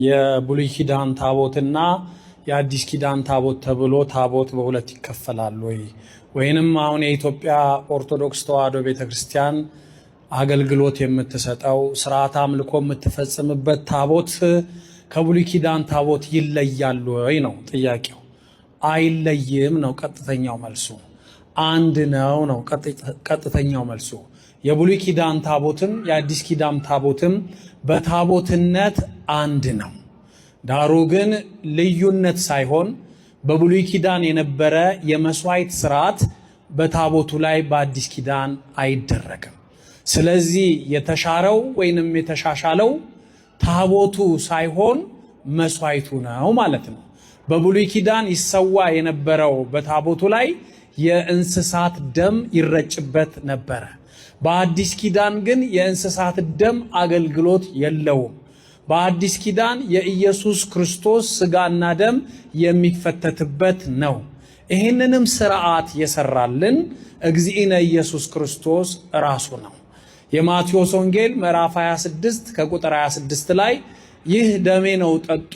የብሉይ ኪዳን ታቦትና የአዲስ ኪዳን ታቦት ተብሎ ታቦት በሁለት ይከፈላል ወይንም አሁን የኢትዮጵያ ኦርቶዶክስ ተዋሕዶ ቤተክርስቲያን አገልግሎት የምትሰጠው ስርዓተ አምልኮ የምትፈጽምበት ታቦት ከብሉይ ኪዳን ታቦት ይለያል ወይ ነው ጥያቄው። አይለይም ነው ቀጥተኛው መልሱ። አንድ ነው ቀጥተኛው መልሱ። የብሉይ ኪዳን ታቦትም የአዲስ ኪዳን ታቦትም በታቦትነት አንድ ነው። ዳሩ ግን ልዩነት ሳይሆን በብሉይ ኪዳን የነበረ የመስዋዕት ስርዓት በታቦቱ ላይ በአዲስ ኪዳን አይደረግም። ስለዚህ የተሻረው ወይንም የተሻሻለው ታቦቱ ሳይሆን መስዋዕቱ ነው ማለት ነው። በብሉይ ኪዳን ይሰዋ የነበረው በታቦቱ ላይ የእንስሳት ደም ይረጭበት ነበረ። በአዲስ ኪዳን ግን የእንስሳት ደም አገልግሎት የለውም። በአዲስ ኪዳን የኢየሱስ ክርስቶስ ስጋና ደም የሚፈተትበት ነው። ይህንንም ስርዓት የሰራልን እግዚእነ ኢየሱስ ክርስቶስ ራሱ ነው። የማቴዎስ ወንጌል ምዕራፍ 26 ከቁጥር 26 ላይ ይህ ደሜ ነው ጠጡ፣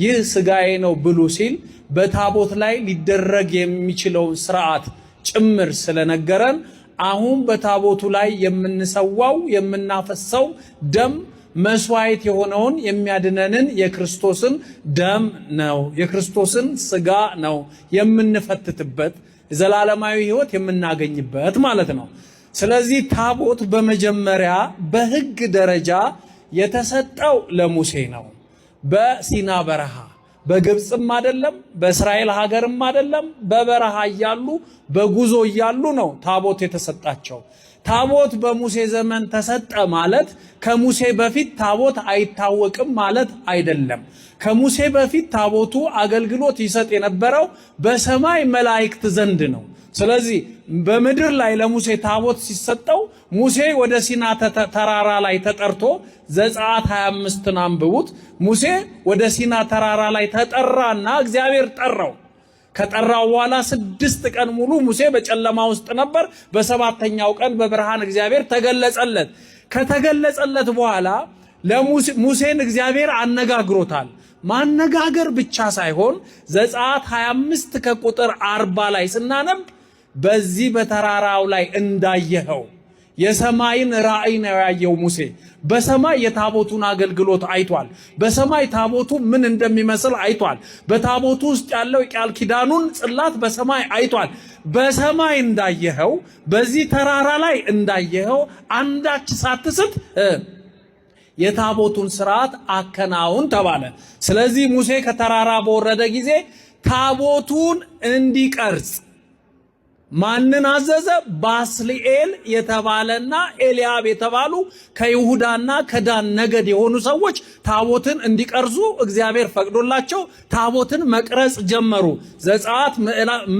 ይህ ስጋዬ ነው ብሉ ሲል በታቦት ላይ ሊደረግ የሚችለውን ስርዓት ጭምር ስለነገረን አሁን በታቦቱ ላይ የምንሰዋው የምናፈሰው ደም መስዋዕት የሆነውን የሚያድነንን የክርስቶስን ደም ነው፣ የክርስቶስን ስጋ ነው የምንፈትትበት ዘላለማዊ ሕይወት የምናገኝበት ማለት ነው። ስለዚህ ታቦት በመጀመሪያ በሕግ ደረጃ የተሰጠው ለሙሴ ነው። በሲና በረሃ በግብፅም አይደለም፣ በእስራኤል ሀገርም አይደለም፣ በበረሃ እያሉ በጉዞ እያሉ ነው ታቦት የተሰጣቸው። ታቦት በሙሴ ዘመን ተሰጠ ማለት ከሙሴ በፊት ታቦት አይታወቅም ማለት አይደለም። ከሙሴ በፊት ታቦቱ አገልግሎት ይሰጥ የነበረው በሰማይ መላእክት ዘንድ ነው። ስለዚህ በምድር ላይ ለሙሴ ታቦት ሲሰጠው ሙሴ ወደ ሲና ተራራ ላይ ተጠርቶ ዘጸአት 25ን አንብቡት። ሙሴ ወደ ሲና ተራራ ላይ ተጠራና እግዚአብሔር ጠራው። ከጠራው በኋላ 6 ቀን ሙሉ ሙሴ በጨለማ ውስጥ ነበር። በሰባተኛው ቀን በብርሃን እግዚአብሔር ተገለጸለት። ከተገለጸለት በኋላ ሙሴን እግዚአብሔር አነጋግሮታል። ማነጋገር ብቻ ሳይሆን ዘጸአት 25 ከቁጥር 40 ላይ ስናነብ በዚህ በተራራው ላይ እንዳየኸው የሰማይን ራእይ ነው ያየው ሙሴ። በሰማይ የታቦቱን አገልግሎት አይቷል። በሰማይ ታቦቱ ምን እንደሚመስል አይቷል። በታቦቱ ውስጥ ያለው የቃል ኪዳኑን ጽላት በሰማይ አይቷል። በሰማይ እንዳየኸው በዚህ ተራራ ላይ እንዳየኸው አንዳች ሳትስት የታቦቱን ስርዓት አከናውን ተባለ። ስለዚህ ሙሴ ከተራራ በወረደ ጊዜ ታቦቱን እንዲቀርጽ ማንን አዘዘ? ባስልኤል የተባለና ኤልያብ የተባሉ ከይሁዳና ከዳን ነገድ የሆኑ ሰዎች ታቦትን እንዲቀርጹ እግዚአብሔር ፈቅዶላቸው ታቦትን መቅረጽ ጀመሩ። ዘጸአት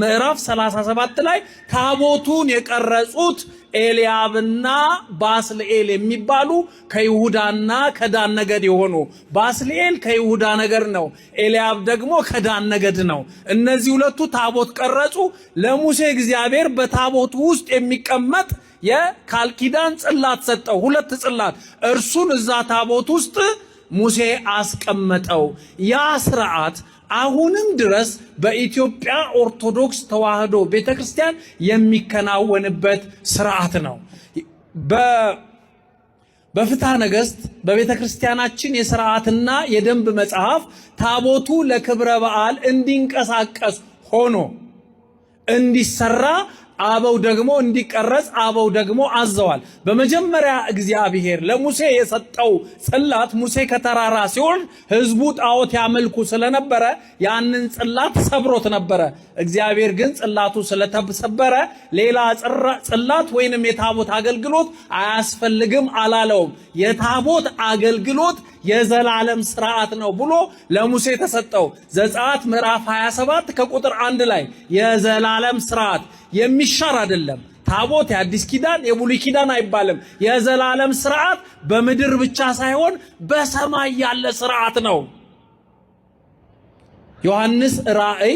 ምዕራፍ 37 ላይ ታቦቱን የቀረጹት ኤልያብና ባስልኤል የሚባሉ ከይሁዳና ከዳን ነገድ የሆኑ፣ ባስልኤል ከይሁዳ ነገድ ነው፣ ኤልያብ ደግሞ ከዳን ነገድ ነው። እነዚህ ሁለቱ ታቦት ቀረጹ። ለሙሴ እግዚአብሔር በታቦቱ ውስጥ የሚቀመጥ የቃል ኪዳን ጽላት ሰጠው፣ 2 ጽላት። እርሱን እዛ ታቦት ውስጥ ሙሴ አስቀመጠው። ያ ስርዓት አሁንም ድረስ በኢትዮጵያ ኦርቶዶክስ ተዋሕዶ ቤተክርስቲያን የሚከናወንበት ስርዓት ነው። በፍትሐ ነገሥት በቤተክርስቲያናችን የስርዓትና የደንብ መጽሐፍ ታቦቱ ለክብረ በዓል እንዲንቀሳቀስ ሆኖ እንዲሰራ አበው ደግሞ እንዲቀረጽ አበው ደግሞ አዘዋል። በመጀመሪያ እግዚአብሔር ለሙሴ የሰጠው ጽላት ሙሴ ከተራራ ሲወርድ ሕዝቡ ጣዖት ያመልኩ ስለነበረ ያንን ጽላት ሰብሮት ነበረ። እግዚአብሔር ግን ጽላቱ ስለተሰበረ ሌላ ጽላት ወይንም የታቦት አገልግሎት አያስፈልግም አላለውም። የታቦት አገልግሎት የዘላለም ስርዓት ነው ብሎ ለሙሴ ተሰጠው። ዘጸአት ምዕራፍ 27 ከቁጥር 1 ላይ የዘላለም ስርዓት የሚሻር አይደለም። ታቦት የአዲስ ኪዳን የብሉይ ኪዳን አይባልም። የዘላለም ስርዓት በምድር ብቻ ሳይሆን በሰማይ ያለ ስርዓት ነው። ዮሐንስ ራእይ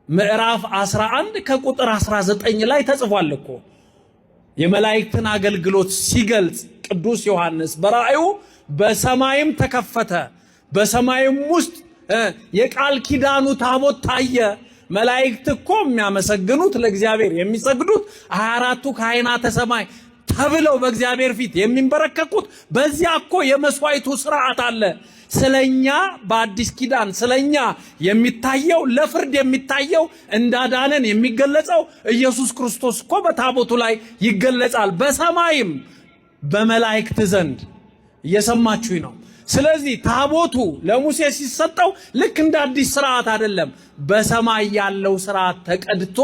ምዕራፍ 11 ከቁጥር 19 ላይ ተጽፏል እኮ የመላእክትን አገልግሎት ሲገልጽ ቅዱስ ዮሐንስ በራእዩ በሰማይም ተከፈተ በሰማይም ውስጥ የቃል ኪዳኑ ታቦት ታየ። መላእክት እኮ የሚያመሰግኑት ለእግዚአብሔር የሚሰግዱት 24ቱ ካህናተ ሰማይ ተብለው በእግዚአብሔር ፊት የሚንበረከኩት በዚያ እኮ የመስዋዕቱ ሥርዓት አለ። ስለኛ በአዲስ ኪዳን ስለኛ የሚታየው ለፍርድ የሚታየው እንዳዳነን የሚገለጸው ኢየሱስ ክርስቶስ እኮ በታቦቱ ላይ ይገለጻል፣ በሰማይም በመላእክት ዘንድ። እየሰማችሁኝ ነው? ስለዚህ ታቦቱ ለሙሴ ሲሰጠው ልክ እንደ አዲስ ሥርዓት አይደለም። በሰማይ ያለው ሥርዓት ተቀድቶ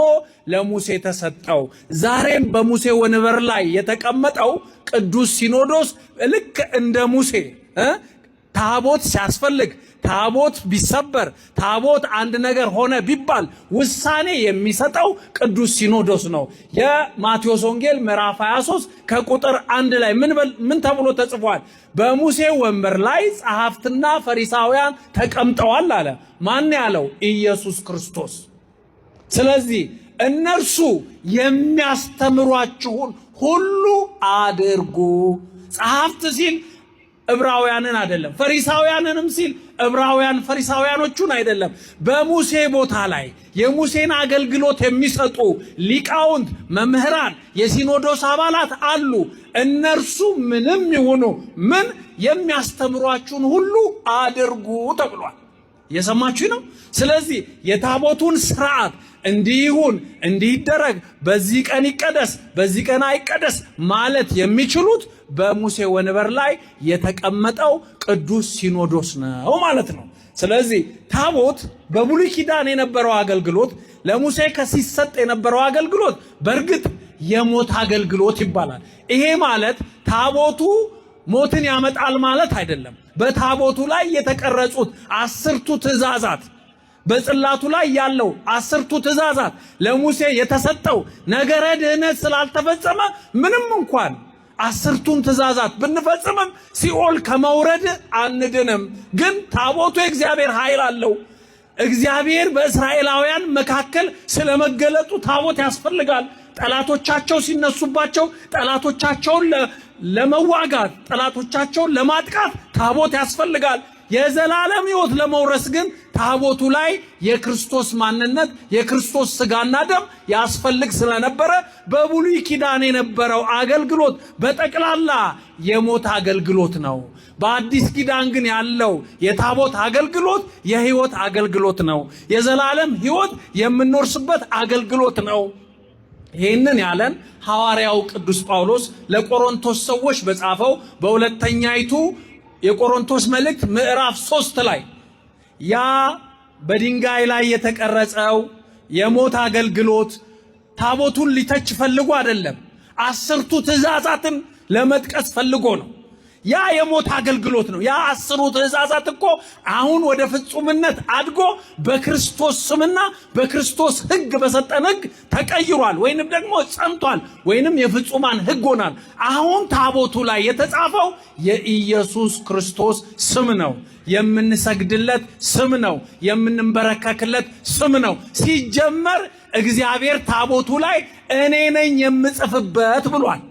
ለሙሴ ተሰጠው። ዛሬም በሙሴ ወንበር ላይ የተቀመጠው ቅዱስ ሲኖዶስ ልክ እንደ ሙሴ ታቦት ሲያስፈልግ ታቦት ቢሰበር ታቦት አንድ ነገር ሆነ ቢባል ውሳኔ የሚሰጠው ቅዱስ ሲኖዶስ ነው። የማቴዎስ ወንጌል ምዕራፍ 23 ከቁጥር 1 ላይ ምን ተብሎ ተጽፏል? በሙሴ ወንበር ላይ ጸሐፍትና ፈሪሳውያን ተቀምጠዋል አለ። ማን ያለው? ኢየሱስ ክርስቶስ። ስለዚህ እነርሱ የሚያስተምሯችሁን ሁሉ አድርጉ። ጸሐፍት ሲል ዕብራውያንን አይደለም፣ ፈሪሳውያንንም ሲል ዕብራውያን ፈሪሳውያኖቹን አይደለም። በሙሴ ቦታ ላይ የሙሴን አገልግሎት የሚሰጡ ሊቃውንት፣ መምህራን፣ የሲኖዶስ አባላት አሉ። እነርሱ ምንም ይሁኑ ምን የሚያስተምሯችሁን ሁሉ አድርጉ ተብሏል። የሰማችሁ ነው። ስለዚህ የታቦቱን ሥርዓት እንዲሁን እንዲደረግ በዚህ ቀን ይቀደስ በዚህ ቀን አይቀደስ ማለት የሚችሉት በሙሴ ወንበር ላይ የተቀመጠው ቅዱስ ሲኖዶስ ነው ማለት ነው። ስለዚህ ታቦት በብሉይ ኪዳን የነበረው አገልግሎት ለሙሴ ከሲሰጥ የነበረው አገልግሎት በእርግጥ የሞት አገልግሎት ይባላል። ይሄ ማለት ታቦቱ ሞትን ያመጣል ማለት አይደለም። በታቦቱ ላይ የተቀረጹት 10ቱ ትእዛዛት በጽላቱ ላይ ያለው 10ቱ ትእዛዛት ለሙሴ የተሰጠው ነገረ ድህነት ስላልተፈጸመ ምንም እንኳን 10ቱን ትእዛዛት ብንፈጽምም ሲኦል ከመውረድ አንድንም። ግን ታቦቱ የእግዚአብሔር ኃይል አለው። እግዚአብሔር በእስራኤላውያን መካከል ስለመገለጡ ታቦት ያስፈልጋል። ጠላቶቻቸው ሲነሱባቸው ጠላቶቻቸውን ለመዋጋት ጠላቶቻቸውን ለማጥቃት ታቦት ያስፈልጋል። የዘላለም ሕይወት ለመውረስ ግን ታቦቱ ላይ የክርስቶስ ማንነት የክርስቶስ ሥጋና ደም ያስፈልግ ስለነበረ በብሉይ ኪዳን የነበረው አገልግሎት በጠቅላላ የሞት አገልግሎት ነው። በአዲስ ኪዳን ግን ያለው የታቦት አገልግሎት የሕይወት አገልግሎት ነው። የዘላለም ሕይወት የምንወርስበት አገልግሎት ነው። ይህንን ያለን ሐዋርያው ቅዱስ ጳውሎስ ለቆሮንቶስ ሰዎች በጻፈው በሁለተኛይቱ የቆሮንቶስ መልእክት ምዕራፍ 3 ላይ ያ በድንጋይ ላይ የተቀረጸው የሞት አገልግሎት ታቦቱን ሊተች ፈልጎ አይደለም፣ 10ቱ ትእዛዛትን ለመጥቀስ ፈልጎ ነው። ያ የሞት አገልግሎት ነው። ያ 10ቱ ትእዛዛት እኮ አሁን ወደ ፍጹምነት አድጎ በክርስቶስ ስምና በክርስቶስ ሕግ በሰጠን ሕግ ተቀይሯል፣ ወይንም ደግሞ ጸንቷል፣ ወይንም የፍጹማን ሕግ ሆኗል። አሁን ታቦቱ ላይ የተጻፈው የኢየሱስ ክርስቶስ ስም ነው። የምንሰግድለት ስም ነው። የምንበረከክለት ስም ነው። ሲጀመር እግዚአብሔር ታቦቱ ላይ እኔ ነኝ የምጽፍበት ብሏል።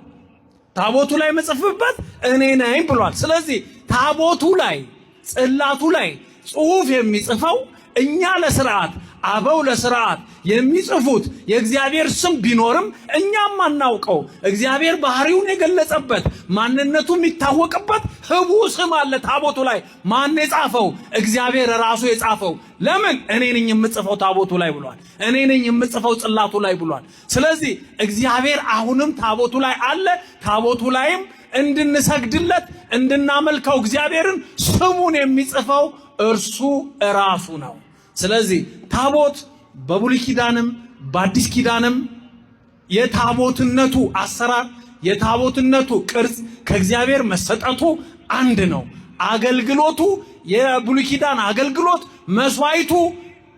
ታቦቱ ላይ መጽፍበት እኔ ነኝ ብሏል። ስለዚህ ታቦቱ ላይ ጽላቱ ላይ ጽሑፍ የሚጽፈው እኛ ለሥርዓት አበው ለሥርዓት የሚጽፉት የእግዚአብሔር ስም ቢኖርም እኛም አናውቀው እግዚአብሔር ባህሪውን የገለጸበት ማንነቱ የሚታወቅበት ህቡ ስም አለ ታቦቱ ላይ። ማን የጻፈው? እግዚአብሔር ራሱ የጻፈው። ለምን? እኔ ነኝ የምጽፈው ታቦቱ ላይ ብሏል። እኔ ነኝ የምጽፈው ጽላቱ ላይ ብሏል። ስለዚህ እግዚአብሔር አሁንም ታቦቱ ላይ አለ። ታቦቱ ላይም እንድንሰግድለት እንድናመልከው እግዚአብሔርን ስሙን የሚጽፈው እርሱ ራሱ ነው። ስለዚህ ታቦት በብሉይ ኪዳንም በአዲስ ኪዳንም የታቦትነቱ አሰራር የታቦትነቱ ቅርጽ ከእግዚአብሔር መሰጠቱ አንድ ነው። አገልግሎቱ የብሉይ ኪዳን አገልግሎት መስዋዕቱ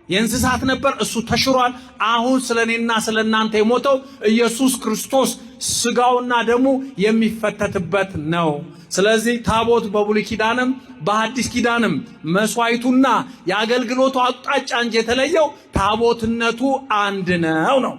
የእንስሳት ነበር፣ እሱ ተሽሯል። አሁን ስለኔና ስለናንተ የሞተው ኢየሱስ ክርስቶስ ስጋውና ደሙ የሚፈተትበት ነው። ስለዚህ ታቦት በብሉይ ኪዳንም በአዲስ ኪዳንም መስዋዕቱና የአገልግሎቱ አቅጣጫ እንጂ የተለየው ታቦትነቱ አንድ ነው ነው